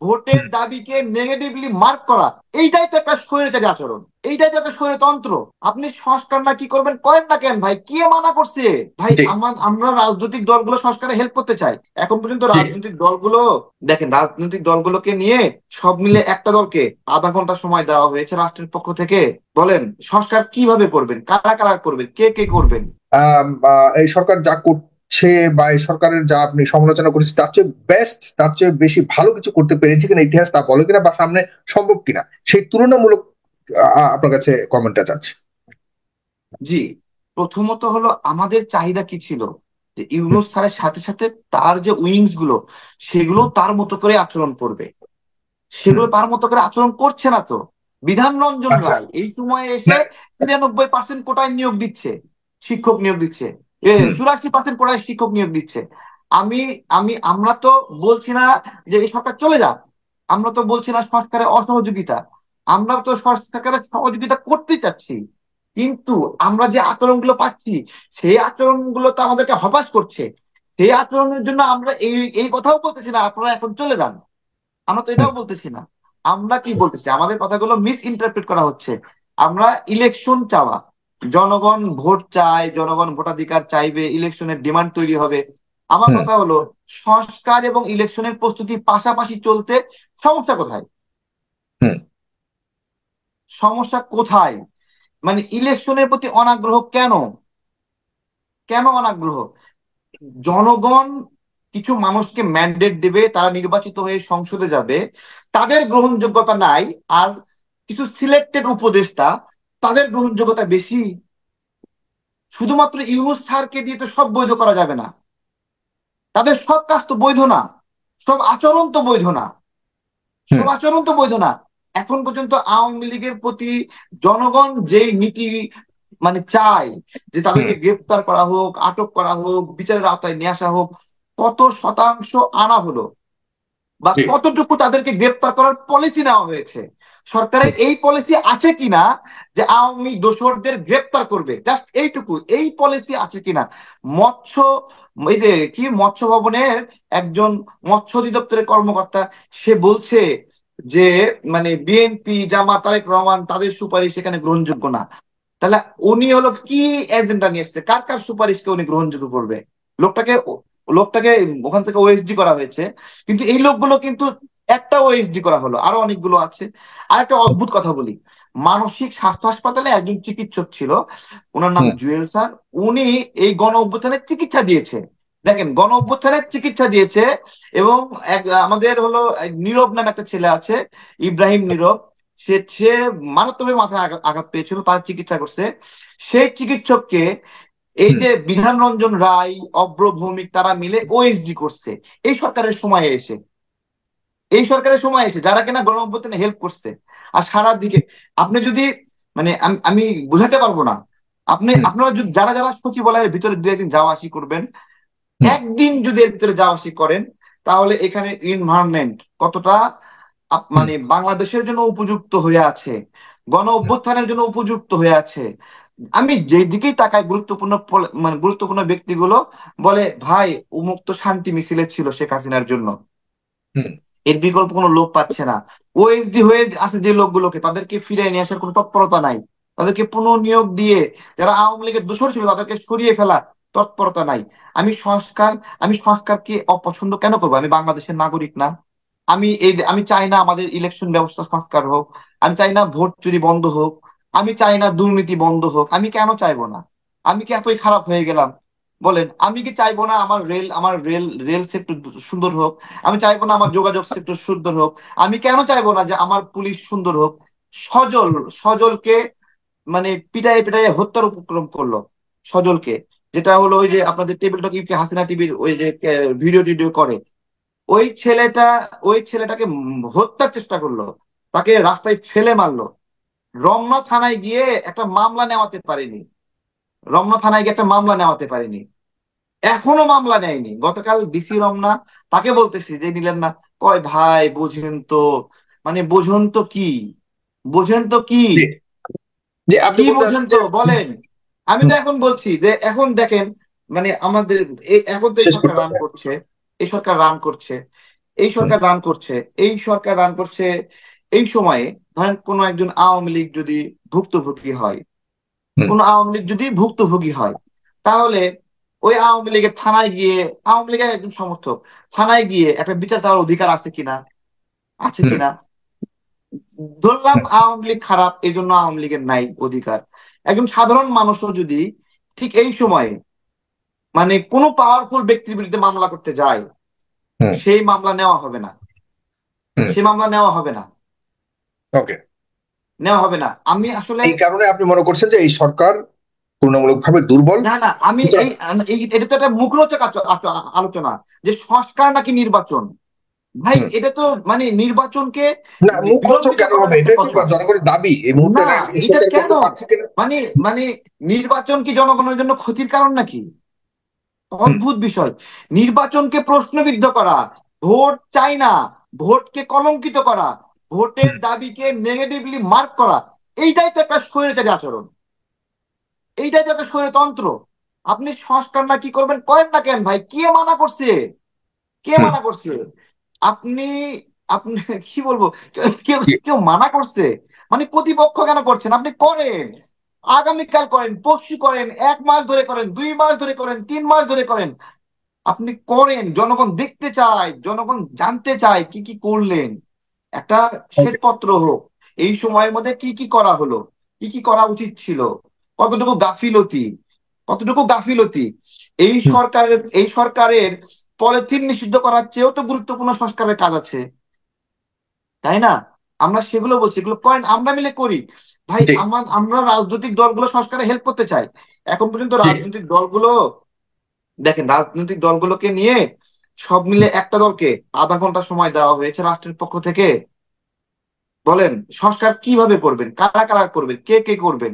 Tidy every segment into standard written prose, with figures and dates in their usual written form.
ভোটের দাবিকে negatively mark করা, এইটাই তো একটা স্বৈরাচারী আচরণ, এইটাই তো একটা স্বৈরতন্ত্র। আপনি সংস্কার না কি করবেন, করেন না কেন ভাই? কে মানা করছে? ভাই জি আমরা রাজনৈতিক দলগুলো সংস্কারে হেল্প করতে চাই। এখন পর্যন্ত জি। রাজনৈতিক দলগুলো, দেখেন রাজনৈতিক দলগুলোকে নিয়ে সব মিলে একটা দলকে আধা ঘন্টা সময় দেওয়া হয়েছে রাষ্ট্রের পক্ষ থেকে। বলেন সংস্কার কিভাবে করবেন, কারা কারা করবেন, কে কে করবেন? এই সরকার যা করছে বা এই সরকারের যা আপনি সমালোচনা করেছেন তার চেয়ে বেস্ট, তার চেয়ে বেশি ভালো কিছু করতে পেরেছে কিনা ইতিহাস তা বলে কিনা বা সামনে সম্ভব কিনা সেই তুলনামূলক আপনার কাছে কমেন্টটা চাচ্ছি। জি, প্রথমত হলো আমাদের চাহিদা কি ছিল, যে হুম, ইউনূস স্যারের সাথে সাথে তার যে উইংস গুলো, সেগুলো হুম, তার মতো করে আচরণ করবে। হুম। সেগুলো তার মতো করে আচরণ করছে না তো। বিধান রঞ্জন আচ্ছা। রায় এই সময়ে না। এসে 93% কোটায় নিয়োগ দিচ্ছে, শিক্ষক নিয়োগ দিচ্ছে, হুম, 84% কোটায় শিক্ষক নিয়োগ দিচ্ছে। আমি আমরা তো বলছি না যে এই সরকার চলে যাক, আমরা তো বলছি না সংস্কারের অসহযোগিতা, আমরা তো সংস্কারের সহযোগিতা করতে চাচ্ছি। কিন্তু আমরা যে আচরণগুলো পাচ্ছি, সেই আচরণগুলো তো আমাদেরকে হতাশ করছে। সেই আচরণের জন্য আমরা এই এই কথাও বলতেছি না আপনারা এখন চলে যান, আমরা তো হুম, এটাও বলতেছি না। আমরা কি বলতেছি, আমাদের কথাগুলো মিস ইন্টারপ্রেট করা হচ্ছে। আমরা ইলেকশন চাওয়া, জনগণ ভোট চায়, জনগণ ভোটাধিকার চাইবে, ইলেকশনের ডিমান্ড তৈরি হবে। আমার হুম, কথা হলো সংস্কার এবং ইলেকশনের প্রস্তুতি পাশাপাশি চলতে সমস্যা কোথায়? হুম, সমস্যা কোথায়? মানে ইলেকশনের প্রতি অনাগ্রহ কেন? কেন অনাগ্রহ? জনগণ কিছু মানুষকে ম্যান্ডেট দেবে, তারা নির্বাচিত হয়ে সংসদে যাবে, তাদের গ্রহণযোগ্যতা নাই। আর কিছু সিলেক্টেড উপদেষ্টা, তাদের গ্রহণযোগ্যতা বেশি। শুধুমাত্র ইউনূস স্যারকে দিয়ে তো সব বৈধ করা যাবে না, তাদের সব কাজ তো বৈধ না, সব আচরণ তো বৈধ না, হুম, সব আচরণ তো বৈধ না। এখন পর্যন্ত আওয়ামী লীগের প্রতি জনগণ যেই নীতি মানে চায়, যে হুম। তাদেরকে গ্রেপ্তার করা হোক, আটক করা হোক, বিচারের আওতায় নিয়ে আসা হোক, কত শতাংশ আনা হলো, বা জি। কতটুকু তাদেরকে গ্রেপ্তার করার পলিসি নেওয়া হয়েছে? সরকারের হুম, এই পলিসি আছে কিনা যে আওয়ামী দোসরদের গ্রেপ্তার করবে, জাস্ট এইটুকু, এই পলিসি আছে কিনা? মৎস্য, এই যে কি, মৎস্য ভবনের একজন মৎস্য অধিদপ্তরের কর্মকর্তা, সে বলছে যে মানে বিএনপি, জামাত, তারেক রহমান তাদের সুপারিশ সেখানে গ্রহণযোগ্য না। তাহলে উনি হলো কি এজেন্ডা নিয়ে এসছে, কার কার সুপারিশকে উনি গ্রহণযোগ্য করবে? লোকটাকে লোকটাকে ওখান থেকে ওএসডি করা হয়েছে, কিন্তু এই লোকগুলো কিন্তু একটা ওএসডি করা হলো, আরো অনেকগুলো আছে। আর একটা অদ্ভুত কথা বলি, মানসিক স্বাস্থ্য হাসপাতালে একজন চিকিৎসক ছিল, ওনার নাম হুম, জুয়েল স্যার। উনি এই গণ অভ্যুত্থানের চিকিৎসা দিয়েছে, দেখেন গণ অভ্যুত্থানের চিকিৎসা দিয়েছে। এবং আমাদের হলো নীরব নামে একটা ছেলে আছে, ইব্রাহিম নীরব, সে মারাত্মকভাবে মাথায় আঘাত পেয়েছিল, তার চিকিৎসা করছে। সেই চিকিৎসককে এই হুম। যে বিধান রঞ্জন রায়, অভ্র ভৌমিক, তারা মিলে ওএসডি করছে এই সরকারের সময়ে এসে, এই সরকারের সময় এসে, যারা কিনা গণ অভ্যুত্থানে হেল্প করছে। আর সারা দিকে আপনি যদি মানে আমি বুঝাতে পারবো না। হুম, আপনারা যদি যারা যারা সচিবালয়ের ভিতরে দু একদিন যাওয়া আসি করবেন, হুম, একদিন যদি এর ভিতরে যাওয়া আসি করেন, তাহলে এখানে ইনভায়রনমেন্ট কতটা হুম, মানে বাংলাদেশের জন্য উপযুক্ত হয়ে আছে, গণ হুম, অভ্যুত্থানের জন্য উপযুক্ত হয়ে আছে। আমি যেই দিকেই তাকাই, গুরুত্বপূর্ণ মানে গুরুত্বপূর্ণ ব্যক্তিগুলো বলে ভাই উন্মুক্ত শান্তি মিছিলে ছিল শেখ হাসিনার জন্য, হুম। এর বিকল্প কোনো লোক পাচ্ছে না। ওএসডি হয়ে আছে যে লোকগুলোকে, তাদেরকে ফিরে নিয়ে আসার কোনো তৎপরতা নাই, তাদেরকে পুনঃনিয়োগ দিয়ে যারা আওয়ামী লীগের দোষর ছিল তাদেরকে সরিয়ে ফেলা তৎপরতা নাই। আমি সংস্কার, আমি সংস্কারকে অপছন্দ কেন করবো? আমি বাংলাদেশের নাগরিক না? আমি চাই না আমাদের ইলেকশন ব্যবস্থা সংস্কার হোক, আমি চাই না ভোট চুরি বন্ধ হোক, আমি চাই না দুর্নীতি বন্ধ হোক, আমি কেন চাইবো না? আমি কি এতই খারাপ হয়ে গেলাম? বলেন, আমি কি চাইবো না আমার রেল সেক্টর সুন্দর হোক? আমি চাইবো না আমার যোগাযোগ সেক্টর সুন্দর হোক? আমি কেন চাইবো না যে আমার পুলিশ সুন্দর হোক? সজল, সজলকে মানে পিটায়ে পিটায়ে হত্যার উপক্রম করলো, সজলকে, যেটা হলো ওই যে আপনাদের টেবিল টক ইউকে হাসিনা টিভির ওই যে ভিডিও টিডিও করে, ওই ছেলেটা, ওই ছেলেটাকে হত্যার চেষ্টা করলো, তাকে রাস্তায় ফেলে মারলো। রমনা থানায় গিয়ে একটা মামলা নেওয়াতে পারেনি, রমনা থানায় গিয়ে একটা মামলা নেওয়াতে পারেনি, এখনো মামলা নেয়নি। গতকাল ডিসি রমনা, তাকে বলতেছি যে নিলেন না, কয় ভাই বোঝেন তো, মানে বোঝেন তো কি, বোঝেন তো কি, জি জি। আপনি কি বলতে বোঝেন চাচ্ছেন তো যে বলেন? আমি তো হুম, এখন বলছি যে এখন দেখেন, মানে আমাদের এখন তো এই শেষ সরকার করতে রান হবে। করছে, এই সরকার রান করছে, এই হুম, সরকার রান করছে, এই সরকার রান করছে। এই সময়ে ধরেন কোন একজন আওয়ামী লীগ যদি ভুক্তভোগী হয়, হুম, কোন আওয়ামী লীগ যদি ভুক্তভোগী হয়, তাহলে ওই আওয়ামী লীগের থানায় গিয়ে, আওয়ামী লীগের একজন সমর্থক থানায় গিয়ে একটা বিচার চাওয়ার অধিকার আছে কিনা, আছে হুম, কিনা? ধরলাম হুম, আওয়ামী লীগ খারাপ, এই জন্য আওয়ামী লীগের নাই অধিকার। একজন সাধারণ মানুষও যদি ঠিক এই সময়ে মানে কোনো পাওয়ারফুল ব্যক্তির বিরুদ্ধে মামলা করতে যায়, হুম, সেই মামলা নেওয়া হবে না, হুম। সেই মামলা নেওয়া হবে না, ওকে। নেওয়া হবে না। আমি আসলে, এই কারণে আপনি মনে করছেন যে এই সরকার তুলনামূলকভাবে দুর্বল, না না, আমি সুতরাং। এটা তো একটা মুখরোচক আলোচনা যে সংস্কার নাকি নির্বাচন। ভাই হুম। এটা তো মানে নির্বাচনকে না, মুখরোচক বিলম্বিত কেন করার হবে? একটা এটাই তো কথা। জনগণের দাবি এই মুহূর্তে, না, এই এটা সরকার কেন? করতে পারছে কিনা। মানে মানে নির্বাচন কি জনগণের জন্য ক্ষতির কারণ নাকি? হুম, অদ্ভুত বিষয়। নির্বাচনকে প্রশ্নবিদ্ধ করা, ভোট চাই না, ভোটকে কলঙ্কিত করা, ভোটের হুম, দাবিকে নেগেটিভলি মার্ক করা, এইটাই তো একটা স্বৈরাচারী আচরণ, এইটাই তো একটা স্বৈরতন্ত্র। আপনি সংস্কার না কি করবেন, করেন না কেন ভাই? কে মানা করছে? কে হুম। মানা করছে? আপনি আপনি কি বলবো, কেউ কেউ জি, কেউ মানা করছে? মানে প্রতিপক্ষ কেন করছেন? আপনি করেন, আগামীকাল করেন, পরশু করেন, 1 মাস ধরে করেন, 2 মাস ধরে করেন, 3 মাস ধরে করেন। আপনি করেন, জনগণ দেখতে চায়, জনগণ জানতে চায় কি কি করলেন। একটা ওকে। শ্বেতপত্র হোক, এই সময়ের মধ্যে কি কি করা হলো, কি কি করা উচিত ছিল, কতটুকু গাফিলতি, কতটুকু গাফিলতি। হুম, এই সরকারের পলিথিন নিষিদ্ধ করার চেয়েও তো গুরুত্বপূর্ণ সংস্কারের কাজ আছে, তাই না? আমরা সেগুলো বলছি, এগুলো করেন, আমরা মিলে করি। ভাই জি, আমরা রাজনৈতিক দলগুলো সংস্কারে হেল্প করতে চাই। এখন পর্যন্ত জি, রাজনৈতিক দলগুলো, দেখেন রাজনৈতিক দলগুলোকে নিয়ে সব মিলে একটা দলকে আধা ঘন্টা সময় দেওয়া হয়েছে রাষ্ট্রের পক্ষ থেকে। বলেন সংস্কার কিভাবে করবেন, কারা কারা করবেন, কে কে করবেন?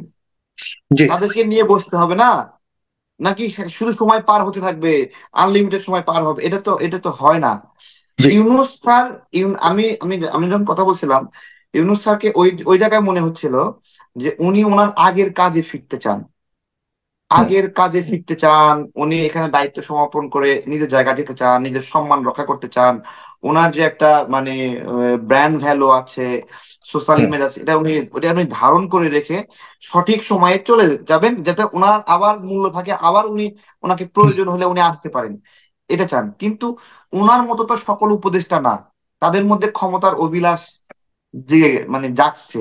জি, তাদেরকে নিয়ে বসতে হবে না? নাকি শুধু সময় পার হতে থাকবে, আনলিমিটেড সময় পার হবে? এটা তো হয় না। জি। ইউনূস স্যার, আমি আমি আমি যখন কথা বলছিলাম, ইউনূস স্যারকে ওই ওই জায়গায় মনে হচ্ছিল যে উনি ওনার আগের কাজে ফিরতে চান, হুম, আগের কাজে ফিরতে চান। উনি এখানে দায়িত্ব সমাপন করে নিজের জায়গা যেতে চান, নিজের সম্মান রক্ষা করতে চান। ওনার যে একটা মানে ব্র্যান্ড ভ্যালু আছে, সোশ্যাল হুম, ইমেজ আছে, ওটা উনি ধারণ করে রেখে সঠিক সময়ে চলে যাবেন, যাতে ওনার আবার মূল্য থাকে, আবার ওনাকে হুম। প্রয়োজন হলে উনি আসতে পারেন। এটা চান। কিন্তু ওনার মতো তো সকল উপদেষ্টা না, তাদের মধ্যে ক্ষমতার অভিলাষ জেগে মানে জাগছে।